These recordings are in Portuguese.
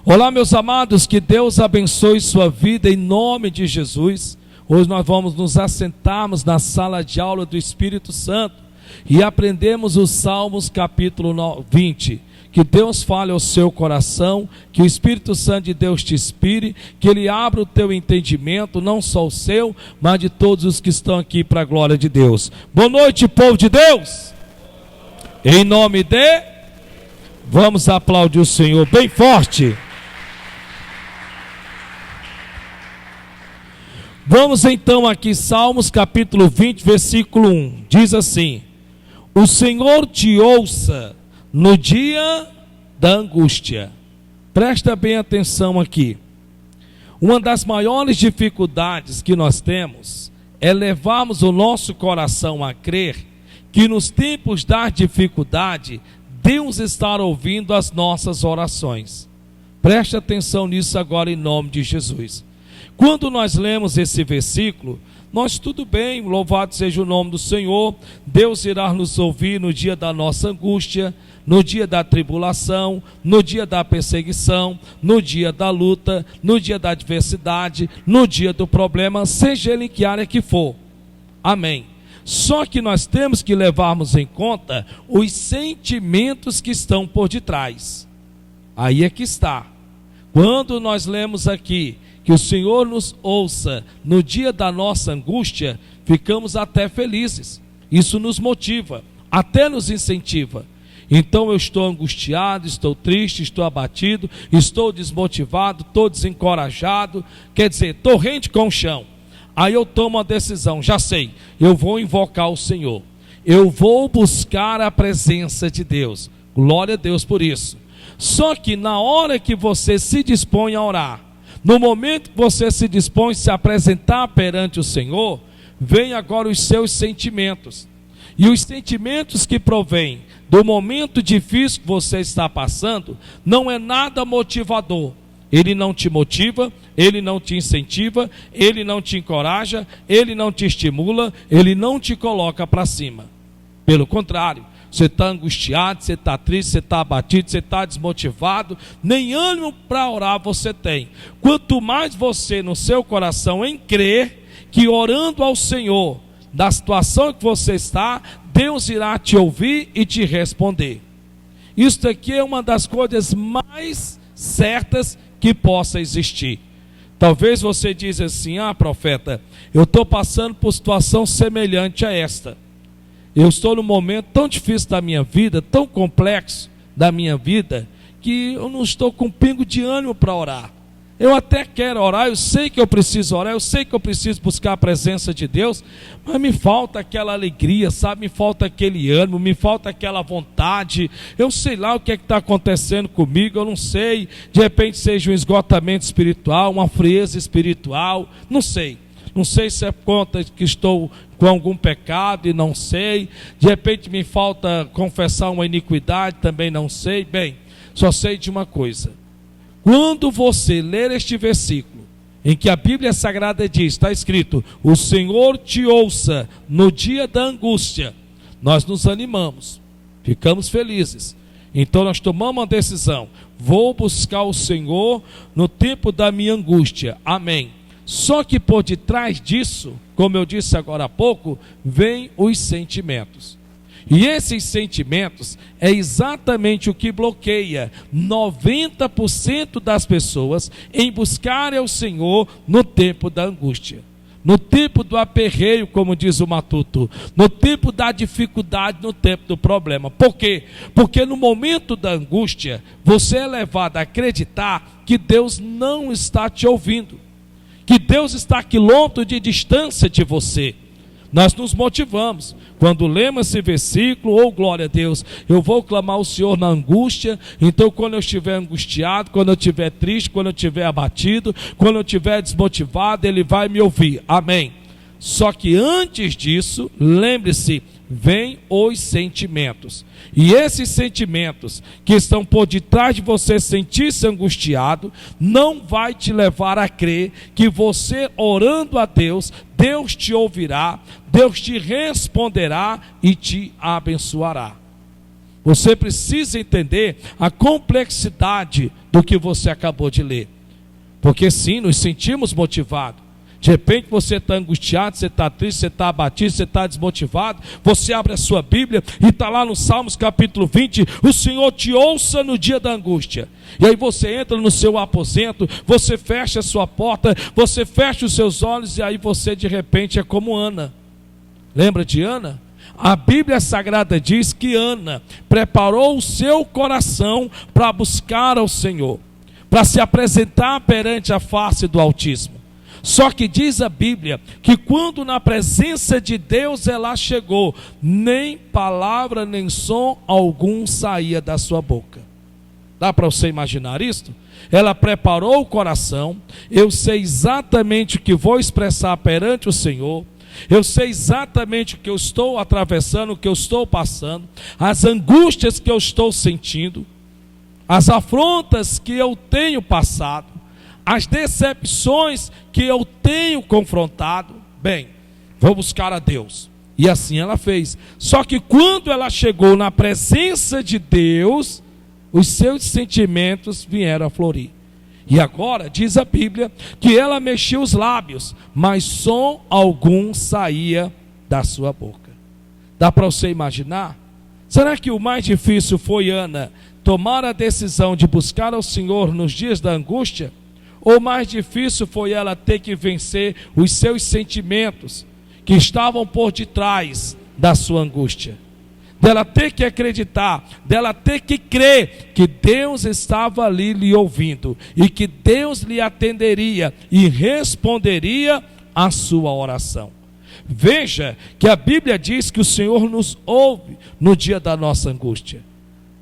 Olá, meus amados, que Deus abençoe sua vida em nome de Jesus. Hoje nós vamos nos assentarmos na sala de aula do Espírito Santo e aprendemos os Salmos capítulo 20. Que Deus fale ao seu coração, que o Espírito Santo de Deus te inspire, que Ele abra o teu entendimento, não só o seu, mas de todos os que estão aqui para a glória de Deus. Boa noite, povo de Deus! Em nome de... Vamos aplaudir o Senhor bem forte. Vamos então aqui, Salmos capítulo 20, versículo 1. Diz assim: O Senhor te ouça no dia da angústia. Presta bem atenção aqui. Uma das maiores dificuldades que nós temos é levarmos o nosso coração a crer que nos tempos da dificuldade Deus está ouvindo as nossas orações. Preste atenção nisso agora em nome de Jesus. Quando nós lemos esse versículo, nós tudo bem, louvado seja o nome do Senhor, Deus irá nos ouvir no dia da nossa angústia, no dia da tribulação, no dia da perseguição, no dia da luta, no dia da adversidade, no dia do problema, seja ele em que área que for. Amém. Só que nós temos que levarmos em conta os sentimentos que estão por detrás. Aí é que está. Quando nós lemos aqui que o Senhor nos ouça no dia da nossa angústia, ficamos até felizes. Isso nos motiva, até nos incentiva. Então eu estou angustiado, estou triste, estou abatido, estou desmotivado, estou desencorajado, quer dizer, estou rente com o chão. Aí eu tomo a decisão, já sei, eu vou invocar o Senhor, eu vou buscar a presença de Deus. Glória a Deus por isso. Só que na hora que você se dispõe a orar, no momento que você se dispõe a se apresentar perante o Senhor, vem agora os seus sentimentos. E os sentimentos que provêm do momento difícil que você está passando, não é nada motivador. Ele não te motiva, ele não te incentiva, ele não te encoraja, ele não te estimula, ele não te coloca para cima. Pelo contrário, você está angustiado, você está triste, você está abatido, você está desmotivado, nem ânimo para orar você tem. Quanto mais você no seu coração em crer que orando ao Senhor, da situação que você está, Deus irá te ouvir e te responder. Isso aqui é uma das coisas mais certas que possa existir. Talvez você diz assim: profeta, eu estou passando por situação semelhante a esta. Eu estou num momento tão difícil da minha vida, tão complexo da minha vida, que eu não estou com um pingo de ânimo para orar. Eu até quero orar, eu sei que eu preciso orar, eu sei que eu preciso buscar a presença de Deus, mas me falta aquela alegria, sabe? Me falta aquele ânimo, me falta aquela vontade. Eu sei lá o que é que está acontecendo comigo, eu não sei. De repente seja um esgotamento espiritual, uma frieza espiritual, não sei. Não sei se é por conta que estou com algum pecado e não sei. De repente me falta confessar uma iniquidade, também não sei. Bem, só sei de uma coisa. Quando você ler este versículo, em que a Bíblia Sagrada diz, está escrito: o Senhor te ouça no dia da angústia, nós nos animamos, ficamos felizes. Então nós tomamos uma decisão: vou buscar o Senhor no tempo da minha angústia. Amém. Só que por detrás disso, como eu disse agora há pouco, vem os sentimentos. E esses sentimentos é exatamente o que bloqueia 90% das pessoas em buscarem ao Senhor no tempo da angústia, no tempo do aperreio, como diz o Matuto, no tempo da dificuldade, no tempo do problema. Por quê? Porque no momento da angústia, você é levado a acreditar que Deus não está te ouvindo, que Deus está a quilômetro de distância de você. Nós nos motivamos, quando lemos esse versículo, glória a Deus, eu vou clamar ao Senhor na angústia. Então quando eu estiver angustiado, quando eu estiver triste, quando eu estiver abatido, quando eu estiver desmotivado, Ele vai me ouvir, amém. Só que antes disso, lembre-se, vêm os sentimentos. E esses sentimentos que estão por detrás de você sentir-se angustiado, não vai te levar a crer que você orando a Deus, Deus te ouvirá, Deus te responderá e te abençoará. Você precisa entender a complexidade do que você acabou de ler. Porque sim, nos sentimos motivados. De repente você está angustiado, você está triste, você está abatido, você está desmotivado. Você abre a sua Bíblia e está lá no Salmos capítulo 20. O Senhor te ouça no dia da angústia. E aí você entra no seu aposento, você fecha a sua porta, você fecha os seus olhos e aí você de repente é como Ana. Lembra de Ana? A Bíblia Sagrada diz que Ana preparou o seu coração para buscar ao Senhor, para se apresentar perante a face do Altíssimo. Só que diz a Bíblia que quando na presença de Deus ela chegou, nem palavra nem som algum saía da sua boca. Dá para você imaginar isto? Ela preparou o coração, eu sei exatamente o que vou expressar perante o Senhor, eu sei exatamente o que eu estou atravessando, o que eu estou passando, as angústias que eu estou sentindo, as afrontas que eu tenho passado, as decepções que eu tenho confrontado. Bem, vou buscar a Deus. E assim ela fez. Só que quando ela chegou na presença de Deus, os seus sentimentos vieram a florir. E agora diz a Bíblia que ela mexeu os lábios, mas som algum saía da sua boca. Dá para você imaginar? Será que o mais difícil foi Ana tomar a decisão de buscar ao Senhor nos dias da angústia? Ou mais difícil foi ela ter que vencer os seus sentimentos que estavam por detrás da sua angústia? Dela ter que acreditar, dela ter que crer que Deus estava ali lhe ouvindo e que Deus lhe atenderia e responderia à sua oração. Veja que a Bíblia diz que o Senhor nos ouve no dia da nossa angústia.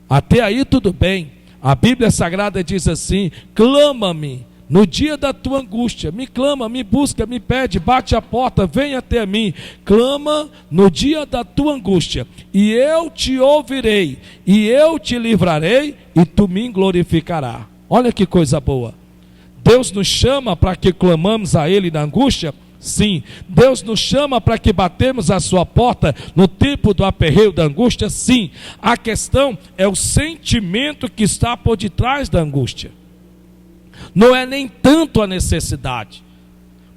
Até aí tudo bem. A Bíblia Sagrada diz assim: clama-me no dia da tua angústia, me clama, me busca, me pede, bate a porta, vem até mim. Clama no dia da tua angústia, e eu te ouvirei, e eu te livrarei, e tu me glorificarás. Olha que coisa boa. Deus nos chama para que clamamos a Ele na angústia? Sim. Deus nos chama para que batemos a sua porta no tempo do aperreio da angústia? Sim. A questão é o sentimento que está por detrás da angústia. Não é nem tanto a necessidade,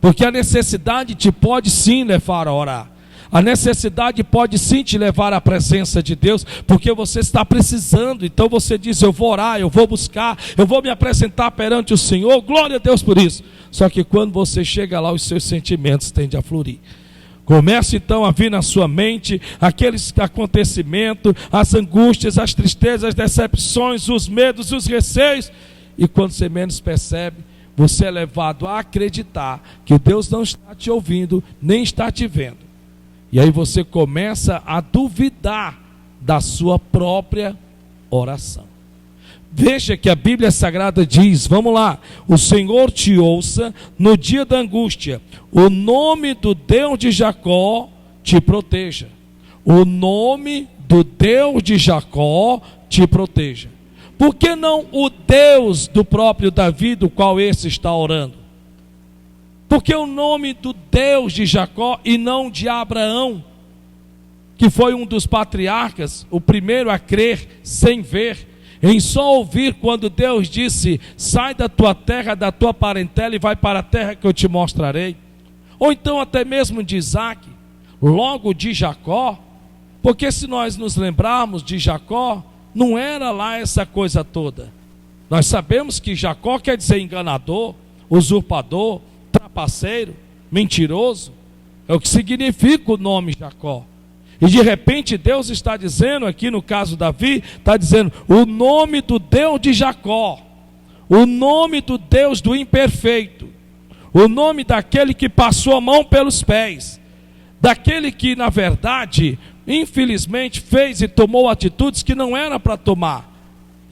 porque a necessidade te pode sim levar a orar, a necessidade pode sim te levar à presença de Deus, porque você está precisando. Então você diz: eu vou orar, eu vou buscar, eu vou me apresentar perante o Senhor, glória a Deus por isso. Só que quando você chega lá, os seus sentimentos tendem a florir. Começa então a vir na sua mente aqueles acontecimentos, as angústias, as tristezas, as decepções, os medos, os receios. E quando você menos percebe, você é levado a acreditar que Deus não está te ouvindo, nem está te vendo. E aí você começa a duvidar da sua própria oração. Veja que a Bíblia Sagrada diz, vamos lá: o Senhor te ouça no dia da angústia, o nome do Deus de Jacó te proteja. O nome do Deus de Jacó te proteja. Por que não o Deus do próprio Davi, do qual esse está orando? Por que o nome do Deus de Jacó e não de Abraão, que foi um dos patriarcas, o primeiro a crer sem ver, em só ouvir quando Deus disse: sai da tua terra, da tua parentela e vai para a terra que eu te mostrarei? Ou então até mesmo de Isaac, logo de Jacó, porque se nós nos lembrarmos de Jacó, não era lá essa coisa toda. Nós sabemos que Jacó quer dizer enganador, usurpador, trapaceiro, mentiroso. É o que significa o nome Jacó. E de repente Deus está dizendo aqui no caso Davi, está dizendo o nome do Deus de Jacó, o nome do Deus do imperfeito, o nome daquele que passou a mão pelos pés, daquele que na verdade, infelizmente, fez e tomou atitudes que não era para tomar.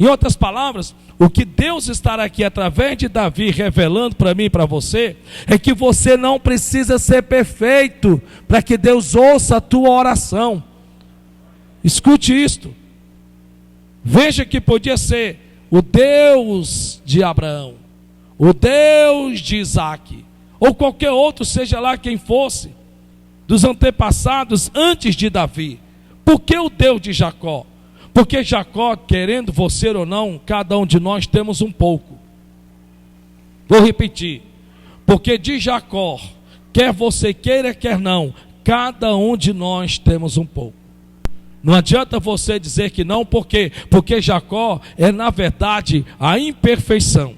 Em outras palavras, o que Deus está aqui através de Davi revelando para mim e para você, é que você não precisa ser perfeito para que Deus ouça a tua oração. Escute isto. Veja que podia ser o Deus de Abraão, o Deus de Isaac, ou qualquer outro, seja lá quem fosse, dos antepassados antes de Davi. Por que o Deus de Jacó? Porque Jacó, querendo você ou não, cada um de nós temos um pouco. Vou repetir. Porque de Jacó, quer você queira, quer não, cada um de nós temos um pouco. Não adianta você dizer que não, porque Jacó é na verdade a imperfeição.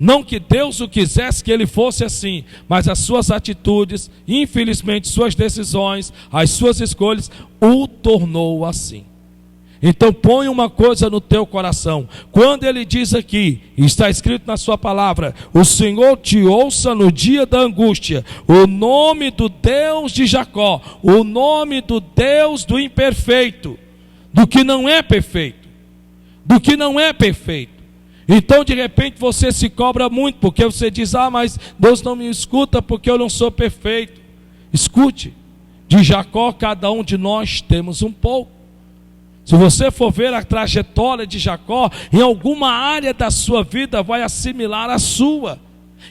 Não que Deus o quisesse que ele fosse assim, mas as suas atitudes, infelizmente suas decisões, as suas escolhas, o tornou assim. Então põe uma coisa no teu coração. Quando ele diz aqui, está escrito na sua palavra, o Senhor te ouça no dia da angústia, o nome do Deus de Jacó, o nome do Deus do imperfeito, do que não é perfeito, do que não é perfeito. Então de repente você se cobra muito, porque você diz, mas Deus não me escuta porque eu não sou perfeito. Escute, de Jacó cada um de nós temos um pouco. Se você for ver a trajetória de Jacó, em alguma área da sua vida vai assimilar a sua.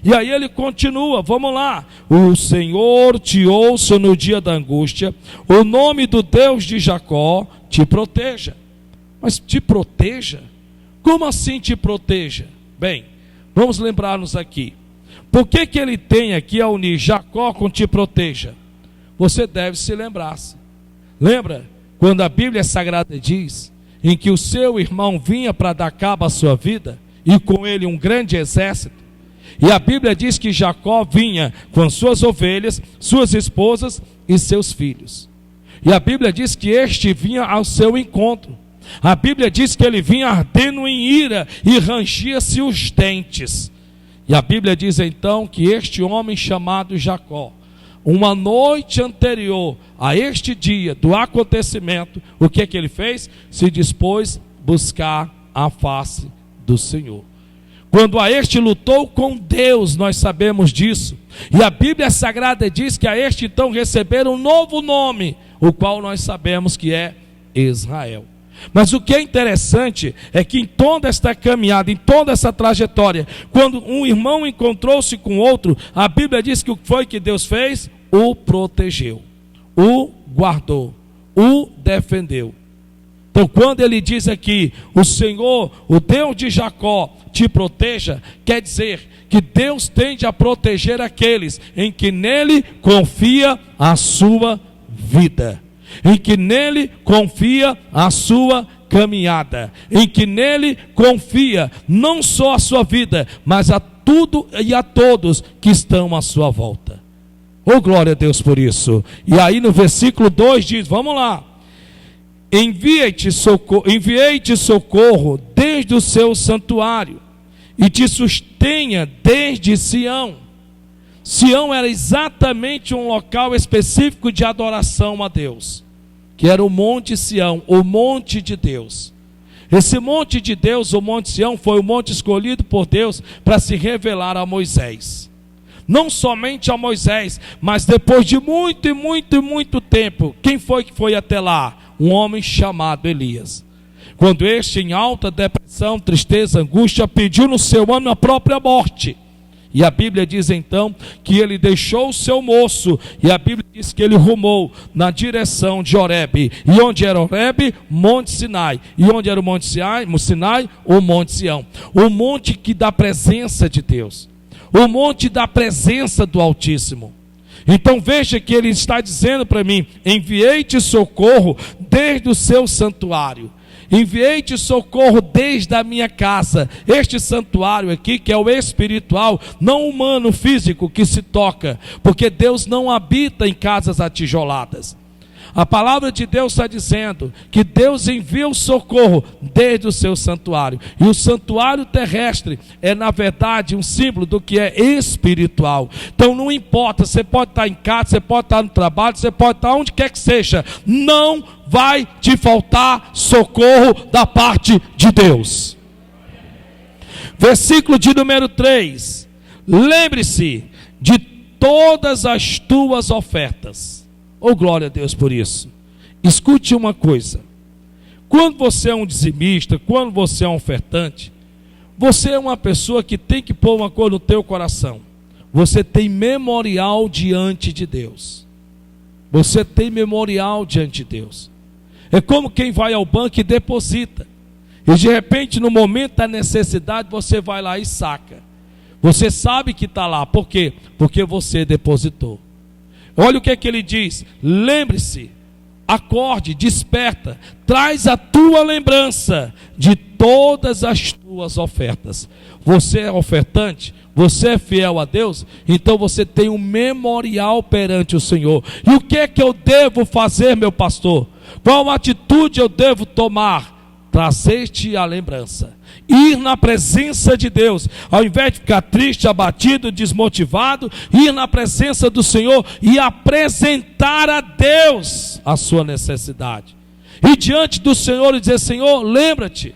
E aí ele continua, vamos lá. O Senhor te ouça no dia da angústia, o nome do Deus de Jacó te proteja. Mas te proteja? Como assim te proteja? Bem, vamos lembrar-nos aqui. Por que ele tem aqui a unir Jacó com te proteja? Você deve se lembrar-se. Lembra? Quando a Bíblia Sagrada diz em que o seu irmão vinha para dar cabo à sua vida, e com ele um grande exército, e a Bíblia diz que Jacó vinha com suas ovelhas, suas esposas e seus filhos. E a Bíblia diz que este vinha ao seu encontro. A Bíblia diz que ele vinha ardendo em ira e rangia-se os dentes. E a Bíblia diz então que este homem chamado Jacó, uma noite anterior a este dia do acontecimento, o que ele fez? Se dispôs a buscar a face do Senhor. Quando a este lutou com Deus, nós sabemos disso. E a Bíblia Sagrada diz que a este então receberam um novo nome, o qual nós sabemos que é Israel. Mas o que é interessante é que em toda esta caminhada, em toda essa trajetória, quando um irmão encontrou-se com outro, a Bíblia diz que o que foi que Deus fez? O protegeu, o guardou, o defendeu. Então quando ele diz aqui, o Senhor, o Deus de Jacó te proteja, quer dizer que Deus tende a proteger aqueles em que nele confia a sua vida, em que nele confia a sua caminhada, em que nele confia não só a sua vida, mas a tudo e a todos que estão à sua volta. Oh, glória a Deus por isso. E aí no versículo 2 diz, vamos lá: enviei-te socorro desde o seu santuário, e te sustenha desde Sião. Sião era exatamente um local específico de adoração a Deus, que era o Monte Sião, o monte de Deus. Esse monte de Deus, o Monte Sião, foi o monte escolhido por Deus para se revelar a Moisés. Não somente a Moisés, mas depois de muito tempo, quem foi que foi até lá? Um homem chamado Elias. Quando este, em alta depressão, tristeza, angústia, pediu no seu ano a própria morte. E a Bíblia diz então que ele deixou o seu moço, e a Bíblia diz que ele rumou na direção de Horebe. E onde era Horebe? Monte Sinai. E onde era o Monte Sinai? O Monte Sião. O monte que dá presença de Deus, o monte da presença do Altíssimo. Então veja que ele está dizendo para mim: enviei-te socorro desde o seu santuário. Enviei-te socorro desde a minha casa. Este santuário aqui, que é o espiritual, não humano, físico, que se toca, porque Deus não habita em casas atijoladas. A palavra de Deus está dizendo que Deus envia o socorro desde o seu santuário. E o santuário terrestre é, na verdade, um símbolo do que é espiritual. Então não importa, você pode estar em casa, você pode estar no trabalho, você pode estar onde quer que seja, não vai te faltar socorro da parte de Deus. Versículo de número 3. Lembre-se de todas as tuas ofertas. Oh, glória a Deus por isso. Escute uma coisa: quando você é um dizimista, quando você é um ofertante, você é uma pessoa que tem que pôr uma coisa no teu coração. Você tem memorial diante de Deus. Você tem memorial diante de Deus. É como quem vai ao banco e deposita. E de repente, no momento da necessidade, você vai lá e saca. Você sabe que está lá. Por quê? Porque você depositou. Olha o que é que ele diz. Lembre-se, acorde, desperta, traz a tua lembrança de todas as tuas ofertas. Você é ofertante? Você é fiel a Deus? Então você tem um memorial perante o Senhor. E o que é que eu devo fazer, meu pastor? Qual atitude eu devo tomar? Trazer-te a lembrança, ir na presença de Deus, ao invés de ficar triste, abatido, desmotivado, ir na presença do Senhor e apresentar a Deus a sua necessidade, e diante do Senhor dizer: Senhor, lembra-te,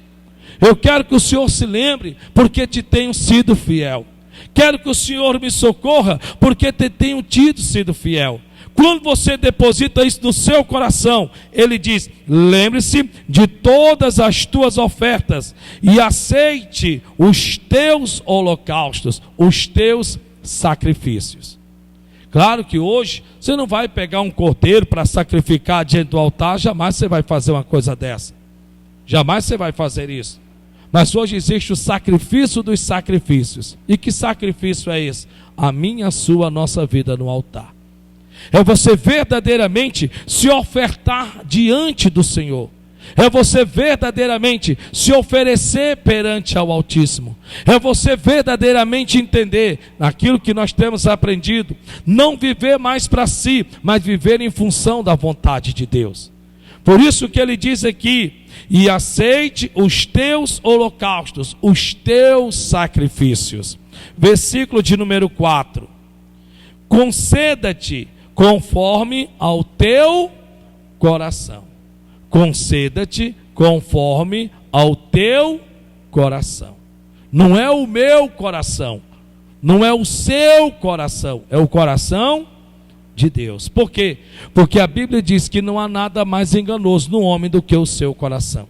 eu quero que o Senhor se lembre, porque te tenho sido fiel, quero que o Senhor me socorra, porque te tenho sido fiel. Quando você deposita isso no seu coração, ele diz: lembre-se de todas as tuas ofertas e aceite os teus holocaustos, os teus sacrifícios. Claro que hoje você não vai pegar um cordeiro para sacrificar diante do altar, jamais você vai fazer uma coisa dessa. Jamais você vai fazer isso. Mas hoje existe o sacrifício dos sacrifícios. E que sacrifício é esse? A minha, a sua, a nossa vida no altar. É você verdadeiramente se ofertar diante do Senhor. É você verdadeiramente se oferecer perante ao Altíssimo. É você verdadeiramente entender aquilo que nós temos aprendido. Não viver mais para si, mas viver em função da vontade de Deus. Por isso que ele diz aqui: e aceite os teus holocaustos, os teus sacrifícios. Versículo de número 4. Conceda-te conforme ao teu coração. Conceda-te conforme ao teu coração. Não é o meu coração, não é o seu coração, é o coração de Deus. Por quê? Porque a Bíblia diz que não há nada mais enganoso no homem do que o seu coração.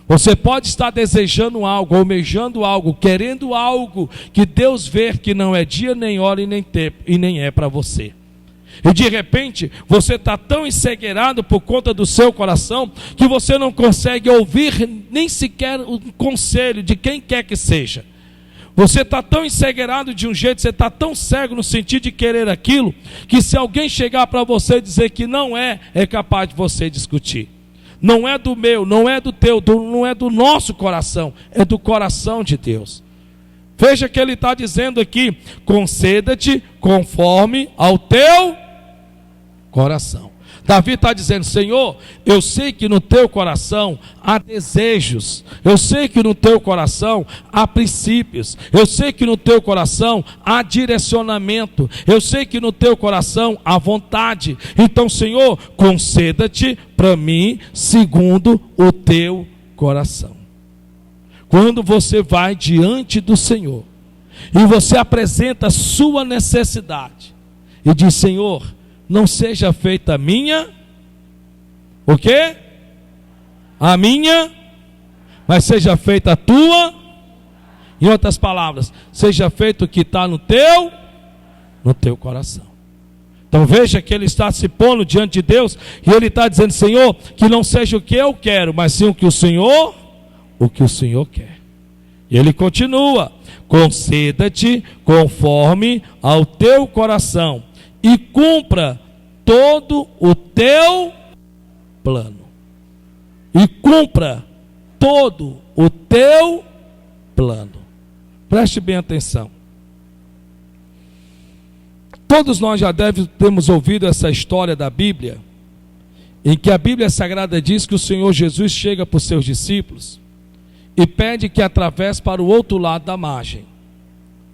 Você pode estar desejando algo, almejando algo, querendo algo que Deus vê que não é dia, nem hora e nem tempo, e nem é para você. E de repente, você está tão encegueirado por conta do seu coração, que você não consegue ouvir nem sequer o conselho de quem quer que seja. Você está tão encegueirado de um jeito, você está tão cego no sentido de querer aquilo, que se alguém chegar para você e dizer que não é capaz de você discutir. Não é do meu, não é do teu, não é do nosso coração, é do coração de Deus. Veja que ele está dizendo aqui: conceda-te conforme ao teu coração. Davi está dizendo: Senhor, eu sei que no teu coração há desejos, eu sei que no teu coração há princípios, eu sei que no teu coração há direcionamento, eu sei que no teu coração há vontade. Então, Senhor, conceda-te para mim segundo o teu coração. Quando você vai diante do Senhor e você apresenta a sua necessidade e diz: Senhor, não seja feita a minha, o quê? A minha, mas seja feita a tua. Em outras palavras, seja feito o que está no teu coração. Então veja que ele está se pondo diante de Deus e ele está dizendo: Senhor, que não seja o que eu quero, mas sim o que o Senhor quer. E ele continua: conceda-te conforme ao teu coração e cumpra todo o teu plano. E cumpra todo o teu plano. Preste bem atenção. Todos nós já temos ouvido essa história da Bíblia, em que a Bíblia Sagrada diz que o Senhor Jesus chega para os seus discípulos e pede que atravesse para o outro lado da margem.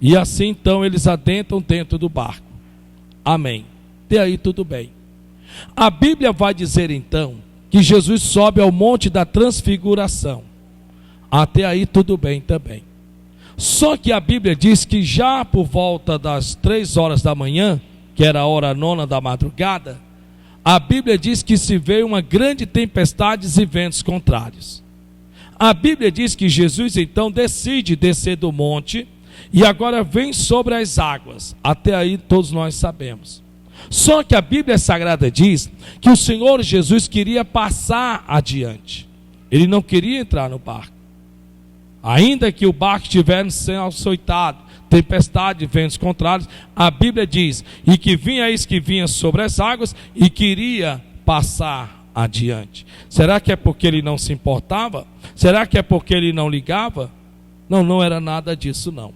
E assim então eles adentram dentro do barco. Amém. Até aí tudo bem. A Bíblia vai dizer então que Jesus sobe ao monte da transfiguração. Até aí tudo bem também. Só que a Bíblia diz que já por volta das 3 horas da manhã, que era a hora 9 da madrugada, a Bíblia diz que se veio uma grande tempestade e ventos contrários. A Bíblia diz que Jesus então decide descer do monte e agora vem sobre as águas. Até aí todos nós sabemos. Só que a Bíblia Sagrada diz que o Senhor Jesus queria passar adiante. Ele não queria entrar no barco. Ainda que o barco estivesse sendo açoitado, tempestade, ventos contrários, a Bíblia diz, e que vinha eis que vinha sobre as águas e queria passar adiante. Será que é porque ele não se importava? Será que é porque ele não ligava? Não, não era nada disso não.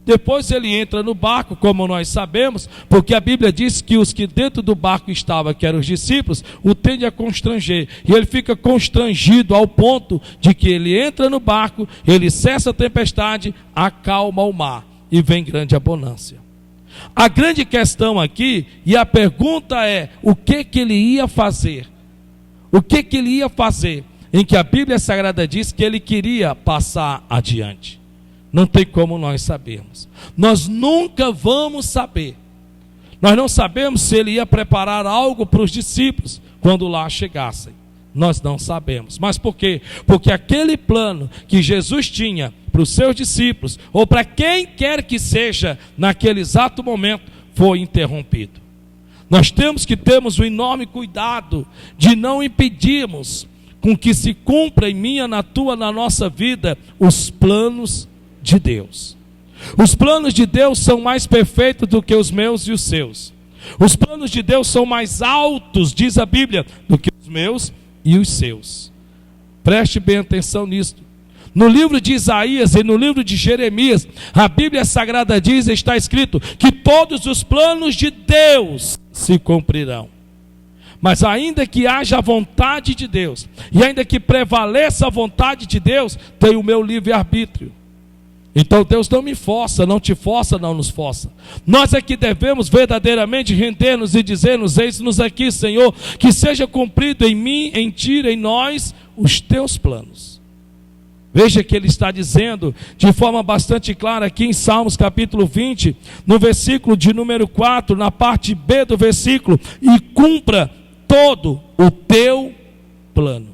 Depois ele entra no barco, como nós sabemos, porque a Bíblia diz que os que dentro do barco estavam, que eram os discípulos, o tende a constranger. E ele fica constrangido ao ponto de que ele entra no barco, ele cessa a tempestade, acalma o mar e vem grande abundância. A grande questão aqui, e a pergunta é, o que ele ia fazer? O que ele ia fazer? Em que a Bíblia Sagrada diz que ele queria passar adiante. Não tem como nós sabermos. Nós nunca vamos saber. Nós não sabemos se ele ia preparar algo para os discípulos quando lá chegassem. Nós não sabemos. Mas por quê? Porque aquele plano que Jesus tinha para os seus discípulos, ou para quem quer que seja, naquele exato momento, foi interrompido. Nós temos que termos um enorme cuidado de não impedirmos com que se cumpra em minha, na tua, na nossa vida, os planos de Deus. Os planos de Deus são mais perfeitos do que os meus e os seus. Os planos de Deus são mais altos, diz a Bíblia, do que os meus e os seus. Preste bem atenção nisso. No livro de Isaías e no livro de Jeremias, a Bíblia Sagrada diz, está escrito, que todos os planos de Deus se cumprirão. Mas ainda que haja a vontade de Deus, e ainda que prevaleça a vontade de Deus, tem o meu livre-arbítrio. Então Deus não me força, não te força, não nos força. Nós é que devemos verdadeiramente render-nos e dizer-nos, eis-nos aqui, Senhor, que seja cumprido em mim, em ti, em nós, os teus planos. Veja que ele está dizendo de forma bastante clara aqui em Salmos capítulo 20, no versículo de número 4, na parte B do versículo, e cumpra todo o teu plano.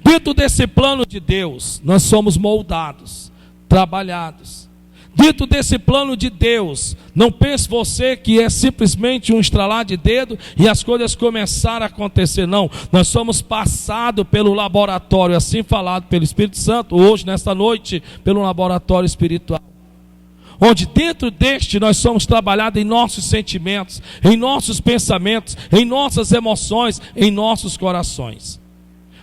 Dentro desse plano de Deus, nós somos moldados, trabalhados. Dentro desse plano de Deus, não pense você que é simplesmente um estralar de dedo e as coisas começaram a acontecer. Não, nós somos passados pelo laboratório, assim falado pelo Espírito Santo, hoje, nesta noite, pelo laboratório espiritual. Onde dentro deste nós somos trabalhados em nossos sentimentos, em nossos pensamentos, em nossas emoções, em nossos corações.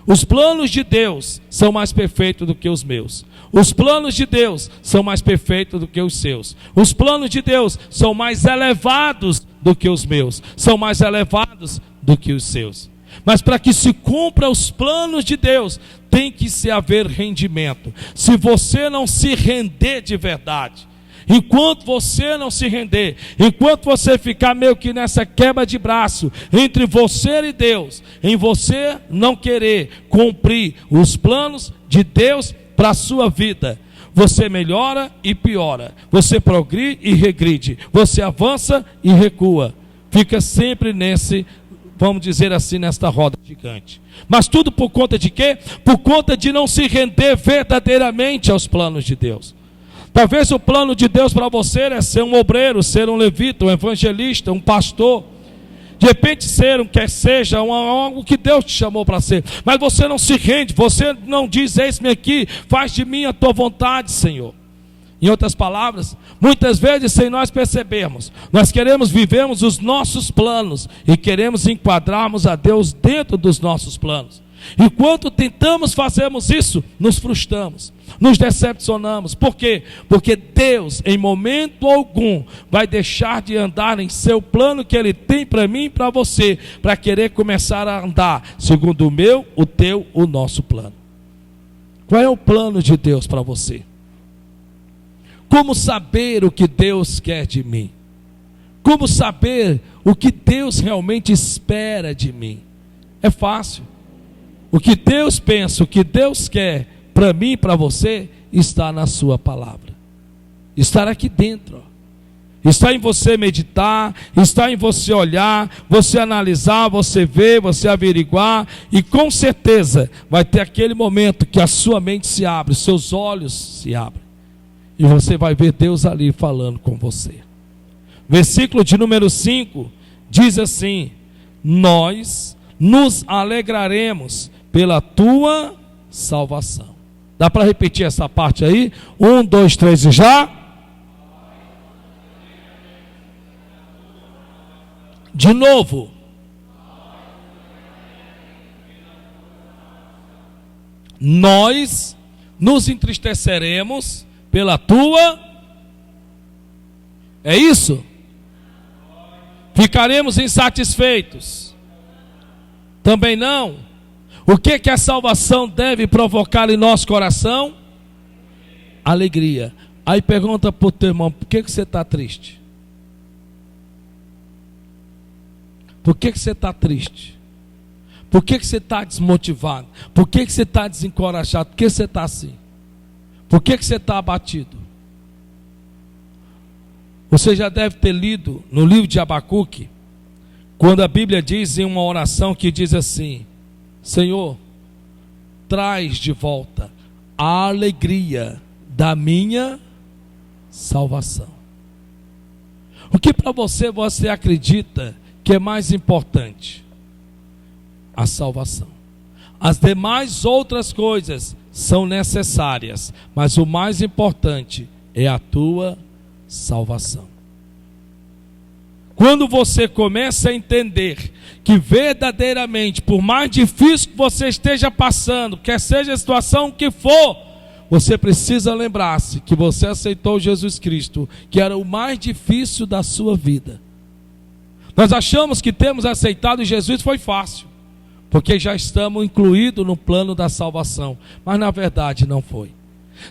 Os planos de Deus são mais perfeitos do que os meus. Os planos de Deus são mais perfeitos do que os seus. Os planos de Deus são mais elevados do que os meus. São mais elevados do que os seus. Mas para que se cumpra os planos de Deus, tem que se haver rendimento. Se você não se render de verdade, enquanto você não se render, enquanto você ficar meio que nessa quebra de braço entre você e Deus, em você não querer cumprir os planos de Deus para a sua vida, você melhora e piora, você progride e regride, você avança e recua, fica sempre nesse, vamos dizer assim, nesta roda gigante. Mas tudo por conta de quê? Por conta de não se render verdadeiramente aos planos de Deus. Talvez o plano de Deus para você é ser um obreiro, ser um levita, um evangelista, um pastor. De repente ser quer seja algo que Deus te chamou para ser. Mas você não se rende, você não diz, eis-me aqui, faz de mim a tua vontade, Senhor. Em outras palavras, muitas vezes sem nós percebermos, nós queremos vivermos os nossos planos e queremos enquadrarmos a Deus dentro dos nossos planos. Enquanto tentamos fazermos isso, nos frustramos, nos decepcionamos. Por quê? Porque Deus, em momento algum, vai deixar de andar em seu plano que Ele tem para mim e para você, para querer começar a andar segundo o meu, o teu, o nosso plano. Qual é o plano de Deus para você? Como saber o que Deus quer de mim? Como saber o que Deus realmente espera de mim? É fácil. O que Deus pensa, o que Deus quer para mim e para você, está na sua palavra. Está aqui dentro. Está em você meditar, está em você olhar, você analisar, você ver, você averiguar. E com certeza vai ter aquele momento que a sua mente se abre, os seus olhos se abrem. E você vai ver Deus ali falando com você. versículo de número 5, diz assim: nós nos alegraremos pela tua salvação. Dá para repetir essa parte aí? 1, 2, 3 e já. De novo. Nós nos entristeceremos pela tua. É isso? Ficaremos insatisfeitos? Também não. O que a salvação deve provocar em nosso coração? Alegria. Aí pergunta para o teu irmão: por que você está triste? Por que você está triste? Por que você está desmotivado? Por que você está desencorajado? Por que você está assim? Por que você está abatido? Você já deve ter lido no livro de Abacuque, quando a Bíblia diz em uma oração que diz assim: Senhor, traz de volta a alegria da minha salvação. O que para você acredita que é mais importante? A salvação. As demais outras coisas são necessárias, mas o mais importante é a tua salvação. Quando você começa a entender que verdadeiramente, por mais difícil que você esteja passando, quer seja a situação que for, você precisa lembrar-se que você aceitou Jesus Cristo, que era o mais difícil da sua vida. Nós achamos que temos aceitado Jesus foi fácil, porque já estamos incluídos no plano da salvação, mas na verdade não foi.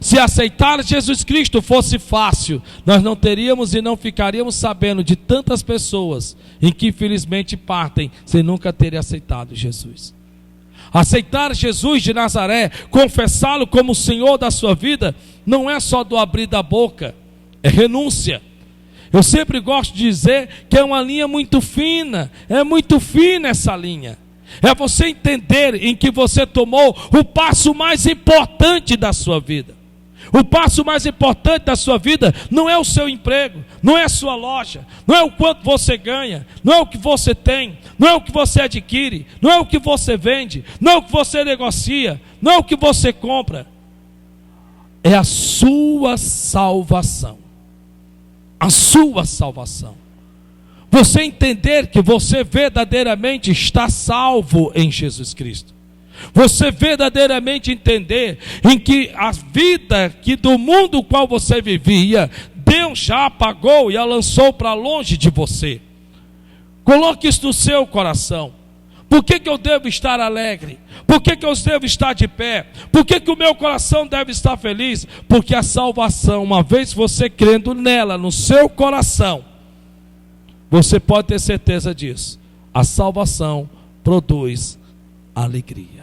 Se aceitar Jesus Cristo fosse fácil, nós não teríamos e não ficaríamos sabendo de tantas pessoas em que infelizmente partem sem nunca terem aceitado Jesus. Aceitar Jesus de Nazaré, confessá-lo como o Senhor da sua vida, não é só do abrir da boca, é renúncia. Eu sempre gosto de dizer que é uma linha muito fina, é muito fina essa linha. É você entender em que você tomou o passo mais importante da sua vida. O passo mais importante da sua vida não é o seu emprego, não é a sua loja, não é o quanto você ganha, não é o que você tem, não é o que você adquire, não é o que você vende, não é o que você negocia, não é o que você compra. É a sua salvação. A sua salvação. Você entender que você verdadeiramente está salvo em Jesus Cristo. Você verdadeiramente entender em que a vida que do mundo qual você vivia, Deus já apagou e a lançou para longe de você. Coloque isso no seu coração. Por que eu devo estar alegre? Por que eu devo estar de pé? Por que o meu coração deve estar feliz? Porque a salvação, uma vez você crendo nela, no seu coração, você pode ter certeza disso. A salvação produz alegria.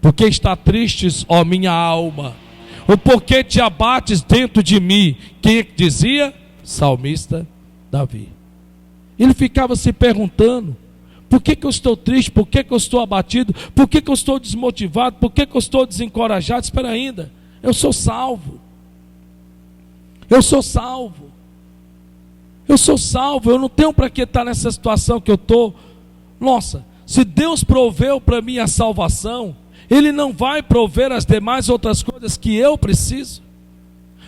Porque está tristes, ó minha alma? O porquê te abates dentro de mim? Quem dizia? Salmista Davi. Ele ficava se perguntando: por que eu estou triste? Por que eu estou abatido? Por que eu estou desmotivado? Por que eu estou desencorajado? Espera ainda, eu sou salvo. Eu sou salvo. Eu sou salvo, eu não tenho para que estar nessa situação que eu estou. Nossa, se Deus proveu para mim a salvação, Ele não vai prover as demais outras coisas que eu preciso?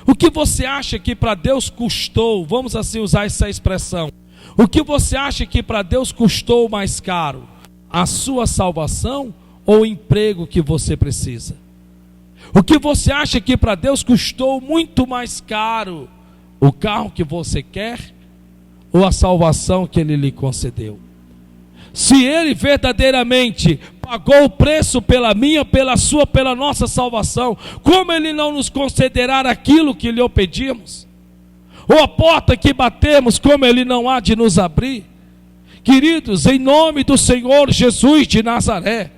O que você acha que para Deus custou, vamos assim usar essa expressão, o que você acha que para Deus custou mais caro? A sua salvação ou o emprego que você precisa? O que você acha que para Deus custou muito mais caro? O carro que você quer ou a salvação que Ele lhe concedeu? Se Ele verdadeiramente pagou o preço pela minha, pela sua, pela nossa salvação, como Ele não nos concederá aquilo que lhe pedimos? Ou a porta que batemos, como Ele não há de nos abrir? Queridos, em nome do Senhor Jesus de Nazaré,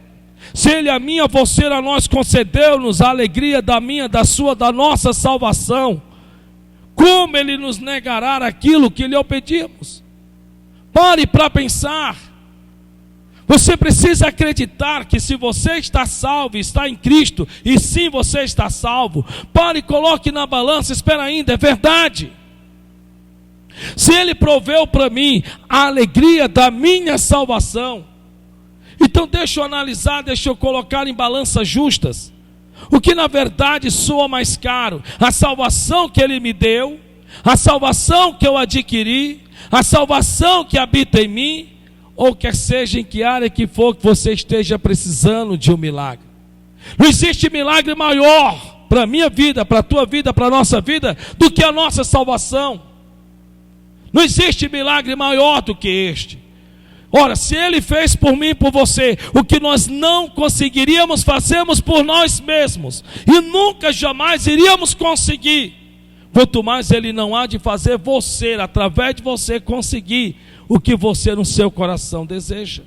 se Ele a mim, a você, a nós concedeu-nos a alegria da minha, da sua, da nossa salvação, como Ele nos negará aquilo que lhe pedimos? Pare para pensar. Você precisa acreditar que se você está salvo, está em Cristo, e sim você está salvo, pare e coloque na balança. Espera ainda, é verdade. se Ele proveu para mim a alegria da minha salvação, então deixa eu analisar, deixa eu colocar em balanças justas, o que na verdade soa mais caro, a salvação que Ele me deu, a salvação que eu adquiri, a salvação que habita em mim, ou quer seja em que área que for que você esteja precisando de um milagre. Não existe milagre maior para a minha vida, para a tua vida, para a nossa vida, do que a nossa salvação. Não existe milagre maior do que este. Ora, se Ele fez por mim e por você o que nós não conseguiríamos fazermos por nós mesmos, e nunca jamais iríamos conseguir, quanto mais Ele não há de fazer você, através de você, conseguir o que você no seu coração deseja.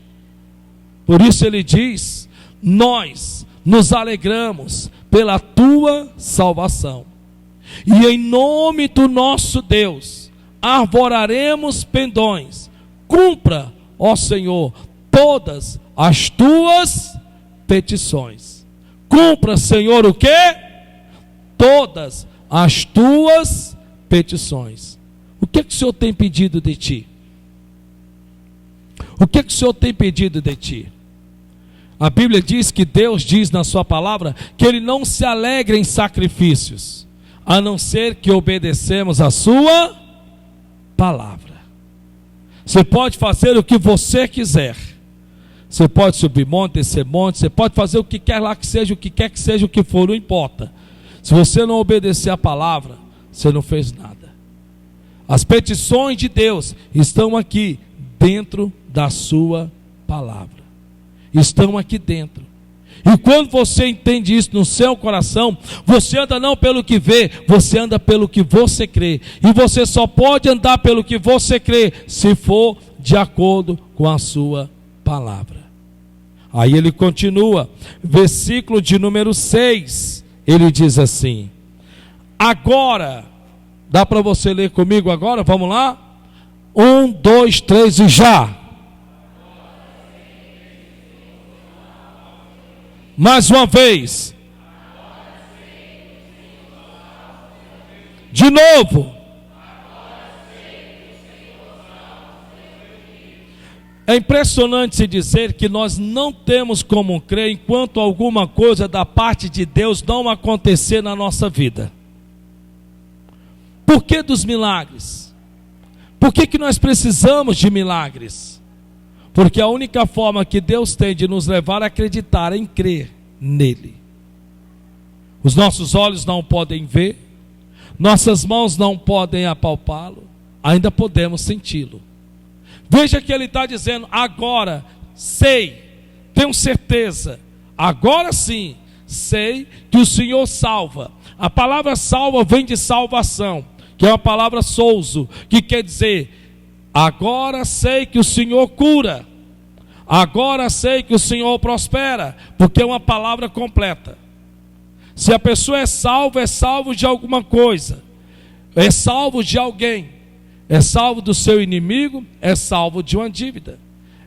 Por isso Ele diz: nós nos alegramos pela tua salvação, e em nome do nosso Deus arvoraremos pendões. Cumpra, ó Senhor, todas as tuas petições. Cumpra, Senhor, o quê? Todas as tuas petições. O que o Senhor tem pedido de ti? O que o Senhor tem pedido de ti? A Bíblia diz que Deus diz na sua palavra que Ele não se alegra em sacrifícios, a não ser que obedecemos a sua palavra. Você pode fazer o que você quiser, você pode subir monte, descer monte, você pode fazer o que quer lá que seja, o que quer que seja, o que for, não importa. Se você não obedecer a palavra, você não fez nada. As petições de Deus estão aqui dentro da sua palavra, estão aqui dentro. E quando você entende isso no seu coração, você anda não pelo que vê, você anda pelo que você crê. E você só pode andar pelo que você crê se for de acordo com a sua palavra. Aí ele continua, versículo de número 6, ele diz assim: agora, dá para você ler comigo agora? Vamos lá? 1, 2, 3 e já. Mais uma vez. De novo. É impressionante se dizer que nós não temos como crer enquanto alguma coisa da parte de Deus não acontecer na nossa vida. Por que dos milagres? Por que nós precisamos de milagres? Porque a única forma que Deus tem de nos levar a acreditar, em crer nele. Os nossos olhos não podem ver, nossas mãos não podem apalpá-lo, ainda podemos senti-lo. Veja que ele está dizendo: agora sei, tenho certeza, agora sim, sei que o Senhor salva. A palavra salva vem de salvação, que é uma palavra souzo, que quer dizer: agora sei que o Senhor cura, agora sei que o Senhor prospera, porque é uma palavra completa. Se a pessoa é salvo de alguma coisa, é salvo de alguém, é salvo do seu inimigo, é salvo de uma dívida,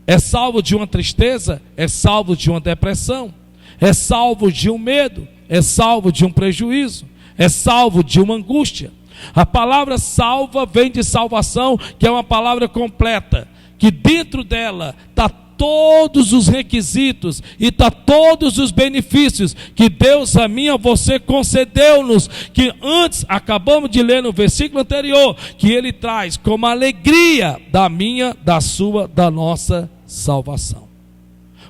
é salvo de uma tristeza, é salvo de uma depressão, é salvo de um medo, é salvo de um prejuízo, é salvo de uma angústia. A palavra salva vem de salvação, que é uma palavra completa, que dentro dela está todos os requisitos e está todos os benefícios que Deus a mim e a você concedeu-nos, que antes acabamos de ler no versículo anterior, que Ele traz como alegria da minha, da sua, da nossa salvação.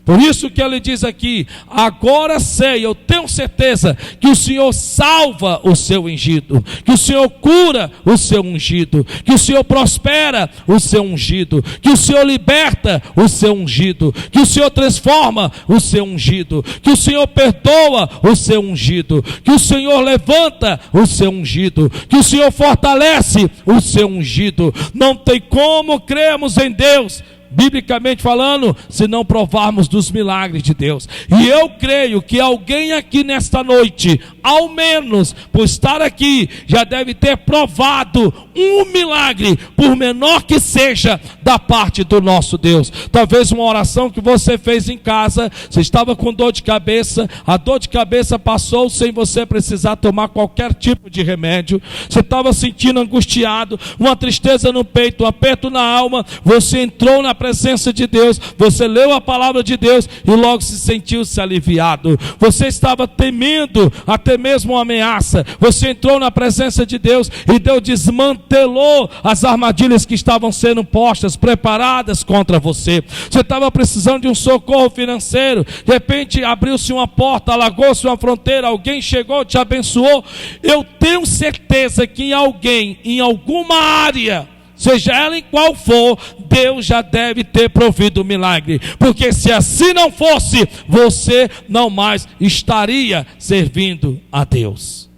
Por isso que ele diz aqui: agora sei, eu tenho certeza que o Senhor salva o seu ungido, que o Senhor cura o seu ungido, que o Senhor prospera o seu ungido, que o Senhor liberta o seu ungido, que o Senhor transforma o seu ungido, que o Senhor perdoa o seu ungido, que o Senhor levanta o seu ungido, que o Senhor fortalece o seu ungido. Não tem como crermos em Deus, biblicamente falando, se não provarmos dos milagres de Deus. E eu creio que alguém aqui nesta noite ao menos por estar aqui, já deve ter provado um milagre, por menor que seja, da parte do nosso Deus. Talvez uma oração que você fez em casa, você estava com dor de cabeça, a dor de cabeça passou sem você precisar tomar qualquer tipo de remédio, você estava sentindo angustiado, uma tristeza no peito, um aperto na alma, você entrou na presença de Deus, você leu a palavra de Deus e logo se sentiu-se aliviado. Você estava temendo até mesmo uma ameaça, você entrou na presença de Deus e Deus desmantelou as armadilhas que estavam sendo postas, preparadas contra você. Você estava precisando de um socorro financeiro, de repente abriu-se uma porta, alagou-se uma fronteira, alguém chegou, te abençoou. Eu tenho certeza que alguém, em alguma área, seja ela em qual for, Deus já deve ter provido o milagre, porque se assim não fosse, você não mais estaria servindo a Deus.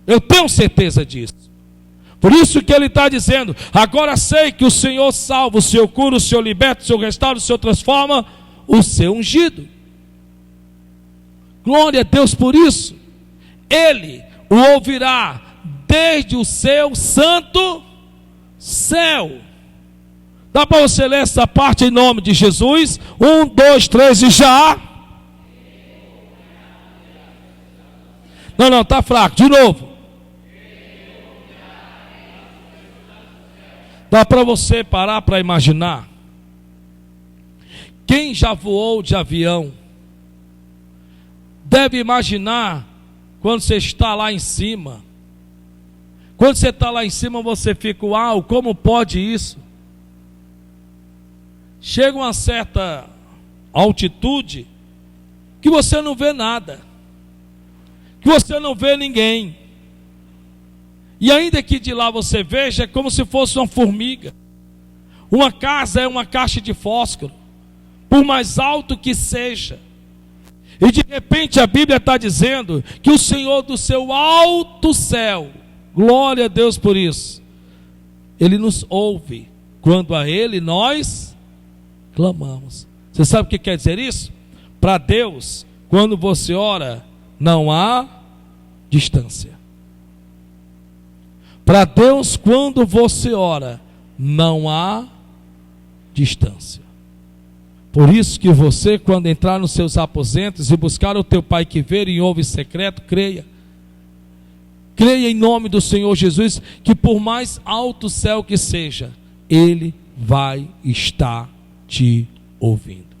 Eu tenho certeza disso. Por isso que ele está dizendo: agora sei que o Senhor salva, o Senhor cura, o Senhor liberta, o Senhor restaura, o Senhor transforma, o seu ungido. Glória a Deus por isso. Ele o ouvirá desde o seu santo céu. Dá para você ler essa parte em nome de Jesus? 1, 2, 3 e já. Não, está fraco, de novo. Dá para você parar para imaginar? Quem já voou de avião deve imaginar quando você está lá em cima. Quando você está lá em cima, você fica: uau, como pode isso? Chega uma certa altitude que você não vê nada, que você não vê ninguém, e ainda que de lá você veja, é como se fosse uma formiga. Uma casa é uma caixa de fósforo, por mais alto que seja. E de repente a Bíblia está dizendo que o Senhor do seu alto céu, glória a Deus por isso, Ele nos ouve quando a Ele nós clamamos. Você sabe o que quer dizer isso? Para Deus, quando você ora, não há distância. Para Deus, quando você ora, não há distância. Por isso que você, quando entrar nos seus aposentos e buscar o teu Pai que vê e ouve em secreto, creia. Creia em nome do Senhor Jesus, que por mais alto o céu que seja, Ele vai estar te ouvindo.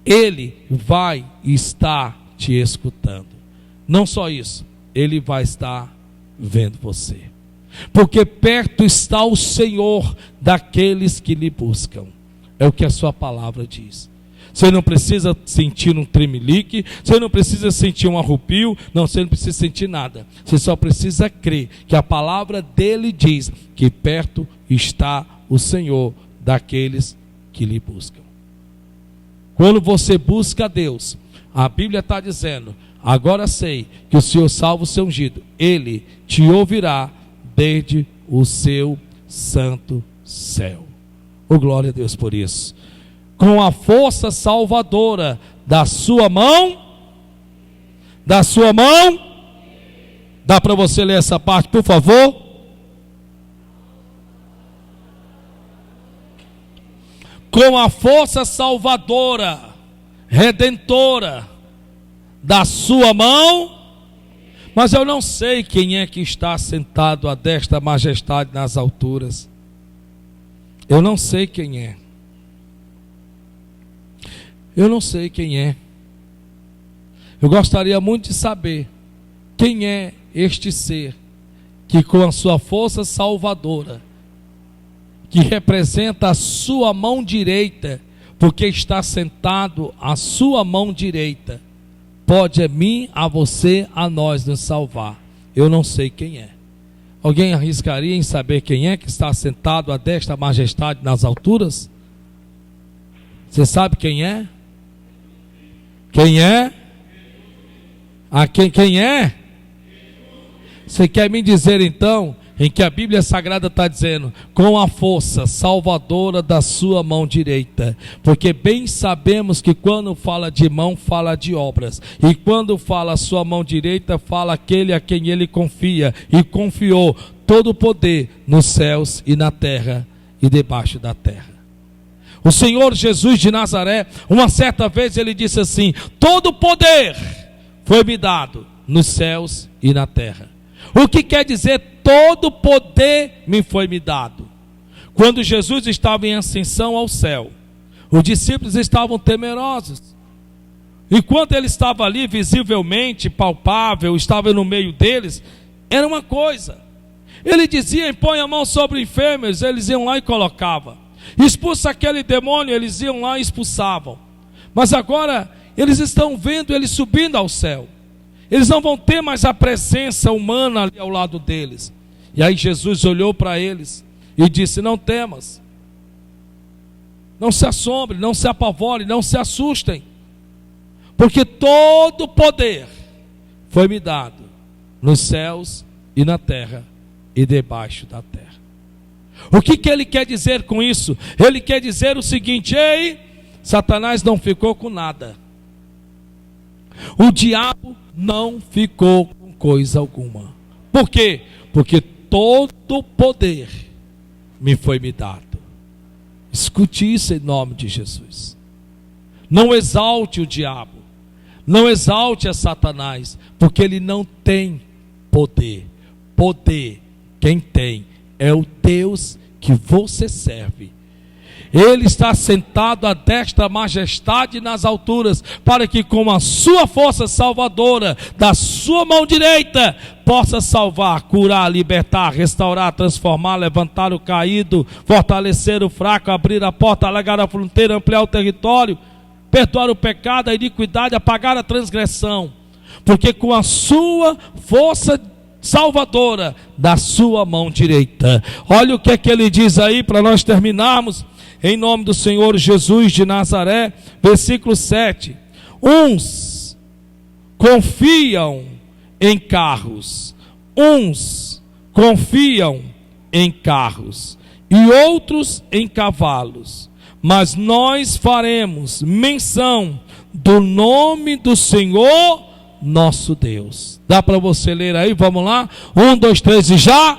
Ele vai estar te escutando. Não só isso, Ele vai estar vendo você. Porque perto está o Senhor daqueles que lhe buscam. É o que a sua palavra diz. Você não precisa sentir um tremelique, você não precisa sentir um arrepio, não, você não precisa sentir nada. Você só precisa crer que a palavra dele diz que perto está o Senhor daqueles que lhe buscam. Quando você busca a Deus, a Bíblia está dizendo: agora sei que o Senhor salva o seu ungido, Ele te ouvirá desde o seu santo céu. Oh, glória a Deus por isso. Com a força salvadora da sua mão, dá para você ler essa parte, por favor? Com a força salvadora, redentora da sua mão. Mas eu não sei quem é que está sentado à destra majestade nas alturas. Eu não sei quem é. Eu não sei quem é. Eu gostaria muito de saber quem é este ser que com a sua força salvadora, que representa a sua mão direita, porque está sentado à sua mão direita, pode a mim, a você, a nós nos salvar. Eu não sei quem é. Alguém arriscaria em saber quem é que está sentado à destra majestade nas alturas? Você sabe quem é? Quem é? Quem é? Você quer me dizer então em que a Bíblia Sagrada está dizendo, com a força salvadora da sua mão direita, porque bem sabemos que quando fala de mão, fala de obras, e quando fala a sua mão direita, fala aquele a quem ele confia, e confiou todo o poder nos céus e na terra, e debaixo da terra. O Senhor Jesus de Nazaré, uma certa vez ele disse assim, todo o poder foi-me dado nos céus e na terra. O que quer dizer todo poder me foi-me dado? Quando Jesus estava em ascensão ao céu, os discípulos estavam temerosos. E quando ele estava ali, visivelmente, palpável, estava no meio deles, era uma coisa. Ele dizia, põe a mão sobre enfermos, eles iam lá e colocavam. Expulsa aquele demônio, eles iam lá e expulsavam. Mas agora, eles estão vendo ele subindo ao céu. Eles não vão ter mais a presença humana ali ao lado deles. E aí Jesus olhou para eles e disse, não temas, não se assombre, não se apavore, não se assustem, porque todo o poder foi-me dado nos céus e na terra e debaixo da terra. O que ele quer dizer com isso? Ele quer dizer o seguinte, ei, Satanás não ficou com nada. O diabo não ficou com coisa alguma. Por quê? Porque todo o poder me foi me dado. Escute isso em nome de Jesus. Não exalte o diabo, não exalte a Satanás, porque ele não tem poder. Poder, quem tem, é o Deus que você serve. Ele está sentado à destra majestade nas alturas, para que com a sua força salvadora, da sua mão direita, possa salvar, curar, libertar, restaurar, transformar, levantar o caído, fortalecer o fraco, abrir a porta, alargar a fronteira, ampliar o território, perdoar o pecado, a iniquidade, apagar a transgressão, porque com a sua força salvadora, da sua mão direita. Olha o que é que ele diz aí, para nós terminarmos, em nome do Senhor Jesus de Nazaré, versículo 7. Uns confiam em carros, uns confiam em carros, e outros em cavalos, mas nós faremos menção do nome do Senhor nosso Deus. Dá para você ler aí? Vamos lá? 1, 2, 3 e já.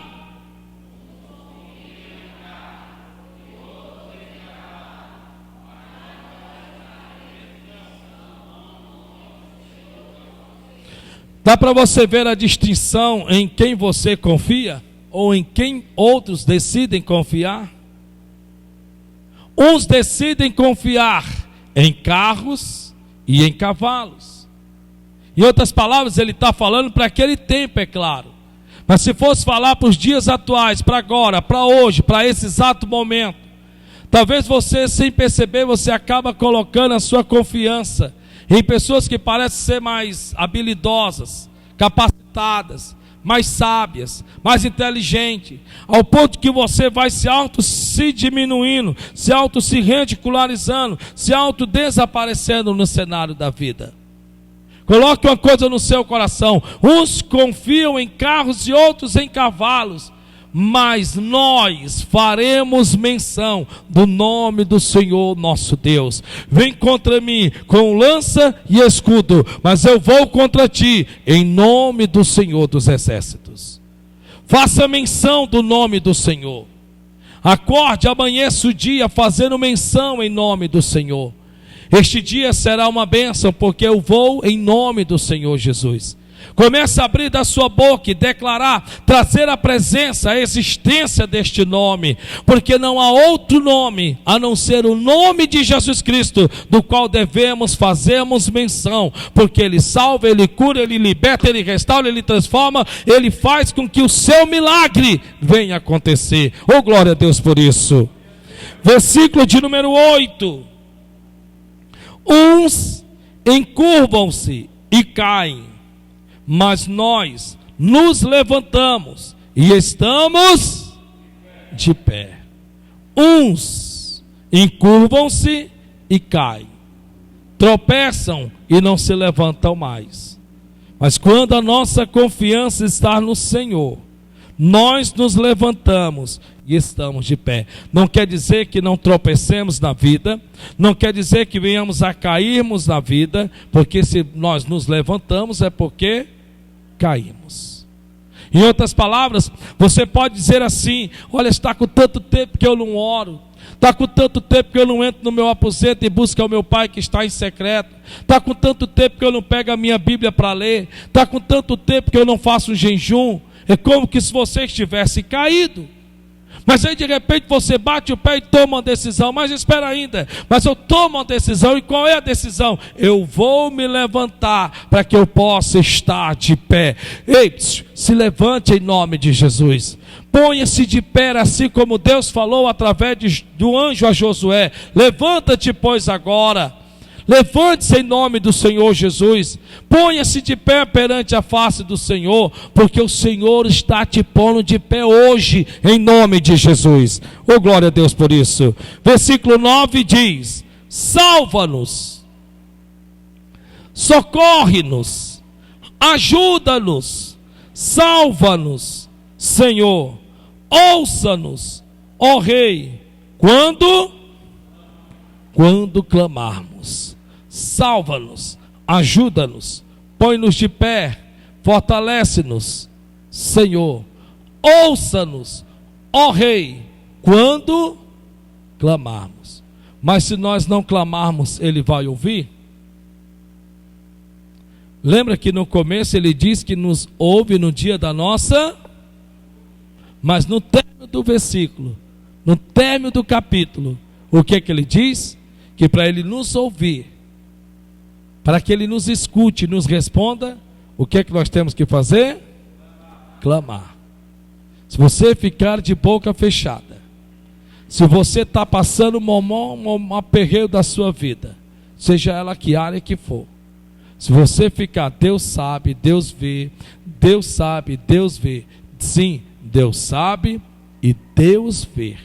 Dá para você ver a distinção em quem você confia? Ou em quem outros decidem confiar? Uns decidem confiar em carros e em cavalos. Em outras palavras, ele está falando para aquele tempo, é claro. Mas se fosse falar para os dias atuais, para agora, para hoje, para esse exato momento, talvez você, sem perceber, você acaba colocando a sua confiança em pessoas que parecem ser mais habilidosas, capacitadas, mais sábias, mais inteligentes, ao ponto que você vai se diminuindo, se ridicularizando, se desaparecendo no cenário da vida. Coloque uma coisa no seu coração: uns confiam em carros e outros em cavalos, mas nós faremos menção do nome do Senhor nosso Deus. Vem contra mim com lança e escudo, mas eu vou contra ti em nome do Senhor dos exércitos. Faça menção do nome do Senhor. Acorde, amanheça o dia fazendo menção em nome do Senhor. Este dia será uma bênção, porque eu vou em nome do Senhor Jesus. Comece a abrir da sua boca e declarar, trazer a presença, a existência deste nome, porque não há outro nome a não ser o nome de Jesus Cristo, do qual devemos fazermos menção, porque Ele salva, Ele cura, Ele liberta, Ele restaura, Ele transforma, Ele faz com que o seu milagre venha acontecer. Oh, glória a Deus por isso. Versículo de número 8. Uns encurvam-se e caem, mas nós nos levantamos e estamos de pé. Uns encurvam-se e caem, tropeçam e não se levantam mais. Mas quando a nossa confiança está no Senhor, nós nos levantamos e estamos de pé. Não quer dizer que não tropecemos na vida, não quer dizer que venhamos a cairmos na vida, porque se nós nos levantamos é porque caímos. Em outras palavras, você pode dizer assim: olha, está com tanto tempo que eu não oro, está com tanto tempo que eu não entro no meu aposento e busco ao meu Pai que está em secreto, está com tanto tempo que eu não pego a minha Bíblia para ler, está com tanto tempo que eu não faço um jejum. É como que se você estivesse caído. Mas aí de repente você bate o pé e toma uma decisão. Mas espera ainda, mas eu tomo uma decisão. E qual é a decisão? Eu vou me levantar para que eu possa estar de pé. Ei, se levante em nome de Jesus. Ponha-se de pé, assim como Deus falou através do anjo a Josué. Levanta-te, pois, agora. Levante-se em nome do Senhor Jesus. Ponha-se de pé perante a face do Senhor, porque o Senhor está te pondo de pé hoje, em nome de Jesus. Oh, glória a Deus por isso. Versículo 9 diz: salva-nos, socorre-nos, ajuda-nos, salva-nos, Senhor, ouça-nos, ó Rei, quando clamarmos. Salva-nos, ajuda-nos, põe-nos de pé, fortalece-nos, Senhor, ouça-nos, ó Rei, quando clamarmos. Mas se nós não clamarmos, Ele vai ouvir? Lembra que no começo Ele diz que nos ouve no dia da nossa... Mas no término do versículo, no término do capítulo, o que é que Ele diz? Que para Ele nos ouvir, para que Ele nos escute e nos responda, o que é que nós temos que fazer? Clamar. Se você ficar de boca fechada, se você está passando um aperreio da sua vida, seja ela que área que for, se você ficar, Deus sabe, Deus vê, Deus sabe, Deus vê. Sim, Deus sabe e Deus vê.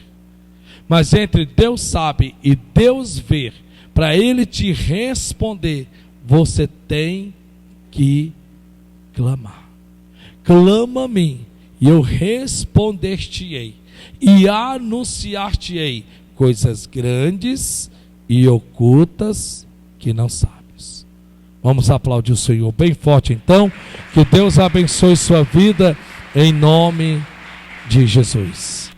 Mas entre Deus sabe e Deus ver, para Ele te responder, você tem que clamar. Clama a mim e eu responder-te-ei e anunciar-te-ei coisas grandes e ocultas que não sabes. Vamos aplaudir o Senhor bem forte então. Que Deus abençoe sua vida em nome de Jesus.